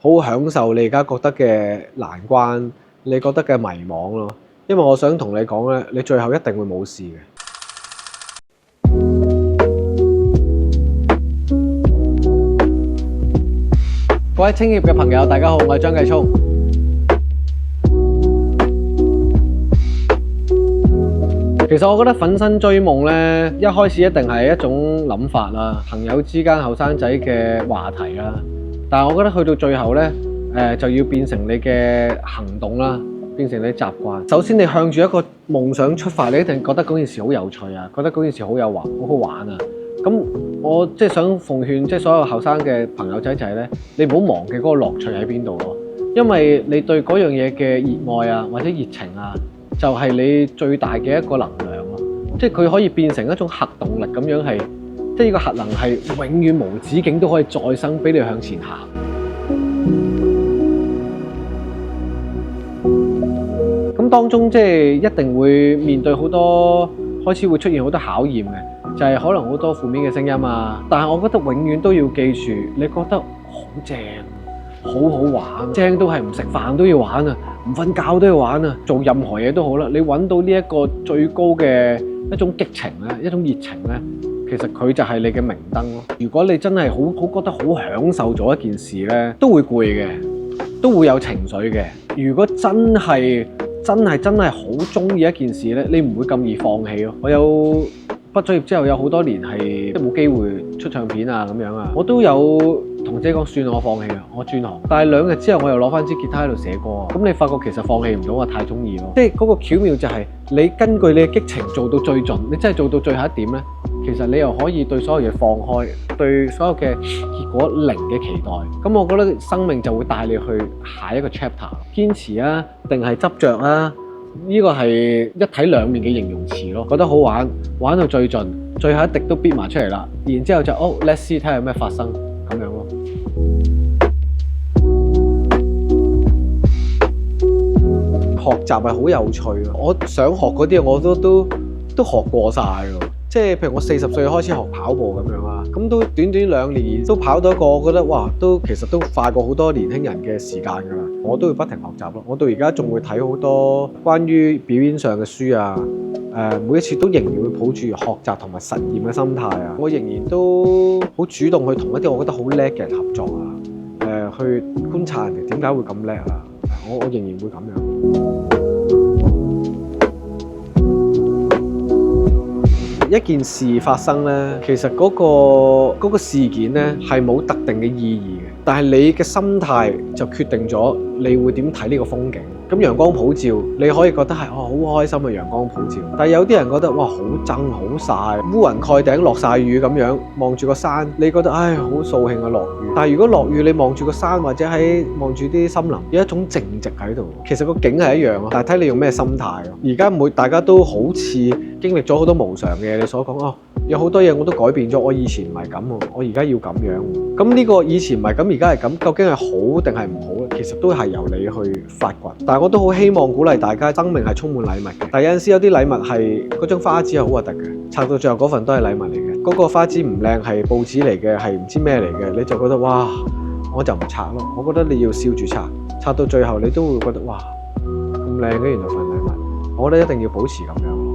好享受你而家覺得嘅難關，你覺得嘅迷惘咯。因為我想同你講咧，你最後一定會冇事嘅。各位青葉嘅朋友，大家好，我係張繼聰。其實我覺得粉身追夢咧，一開始一定係一種諗法啦，朋友之間後生仔嘅話題啦。但係我覺得去到最後咧，就要變成你嘅行動啦，變成你習慣。首先你向住一個夢想出發，你一定覺得嗰件事好有趣啊，覺得嗰件事好好玩啊。咁我即係想奉勸即係所有後生嘅朋友仔咧，你唔好忘記嗰個樂趣喺邊度咯。因為你對嗰樣嘢嘅熱愛啊，或者熱情啊，就係你最大嘅一個能量咯。即係佢可以變成一種核動力咁樣，係即係呢個核能係永遠無止境都可以再生，俾你向前行。咁當中即係一定會面對好多，開始會出現好多考驗嘅，就係可能好多負面嘅聲音啊。但係我覺得永遠都要記住，你覺得好正，好好玩，正都係唔食飯都要玩啊，唔瞓覺都要玩啊，做任何嘢都好啦。你揾到呢一個最高嘅一種激情咧，一種熱情咧，其實佢就係你嘅明燈咯。如果你真係好覺得好享受咗一件事咧，都會攰嘅，都會有情緒嘅。如果真係好中意一件事咧，你唔會咁易放棄咯。我有畢咗業之後有好多年係即係冇機會出唱片啊咁樣啊，我都有同姐講算我放棄啦，我轉行。但係2日之後我又攞翻支吉他喺度寫歌啊，咁你發覺其實放棄唔到，我太中意咯。即係嗰個巧妙就係你根據你嘅激情做到最盡，你真係做到最後一點咧，其實你又可以對所有嘢放開，對所有嘅結果零嘅期待。咁我覺得生命就會帶你去下一個 chapter。堅持啊，定係執着啊？呢個係一體兩面嘅形容詞咯。覺得好玩，玩到最盡，最後一滴都逼埋出嚟啦。然之後就let's see 睇下有咩發生咁樣咯。學習係好有趣啊！我想學嗰啲我都學過晒㗎。即係譬如我40歲開始學跑步咁樣啦，咁都短短2年都跑到一個，我覺得哇，其實都快過好多年輕人嘅時間㗎啦。我都會不停學習咯。我到而家仲會睇好多關於表演上嘅書啊，每一次都仍然會抱住學習同埋實驗嘅心態啊。我仍然都好主動去同一啲我覺得好叻嘅人合作啊，去觀察人哋點解會咁叻啊。我仍然會咁樣。一件事發生咧，其實嗰個事件咧係冇特定嘅意義嘅，但係你嘅心態就決定咗你會點睇呢個風景。咁陽光普照，你可以覺得係好開心嘅陽光普照，但係有啲人覺得哇好憎好曬，烏雲蓋頂落曬雨咁樣，望住個山，你覺得唉好掃興啊落雨。但係如果落雨，你望住個山或者望住啲森林，有一種靜寂喺度。其實個景係一樣咯，但係睇你用咩心態咯。而家大家都好似經歷咗好多無常嘅，你所講有好多嘢我都改變咗，我以前唔係咁喎，我而家要咁樣。咁呢個以前唔係咁，而家係咁，究竟係好定係唔好咧？其實都係由你去發掘。但係我都好希望鼓勵大家，生命係充滿禮物嘅。但有陣時有啲禮物係嗰張花紙係好核突嘅，拆到最後嗰份都係禮物嚟嘅。嗰個花紙唔靚係報紙嚟嘅，係唔知咩嚟嘅，你就覺得哇，我就唔拆咯。我覺得你要笑住拆，拆到最後你都會覺得哇咁靚嘅原來份禮物。我覺得一定要保持咁樣咯。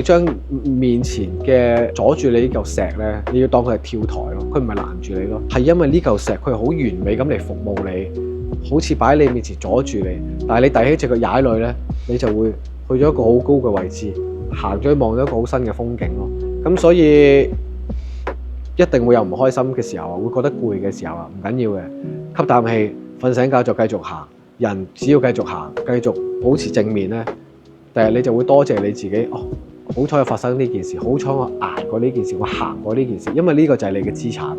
將面前嘅阻住你呢嚿石咧，你要當佢係跳台咯，佢唔係攔住你咯，係因為呢嚿石佢係好完美咁嚟服務你，好似擺喺你面前阻住你，但係你遞起隻腳踩落去咧，你就會去咗一個好高嘅位置，行咗去望到一個好新嘅風景咯。咁所以一定會有唔開心嘅時候，會覺得攰嘅時候啊，唔緊要嘅，吸啖氣，瞓醒覺就繼續行。人只要繼續行，繼續保持正面咧，第日你就會多謝你自己好彩發生呢件事，好彩我捱過呢件事，我行過呢件事，因為呢個就係你嘅資產。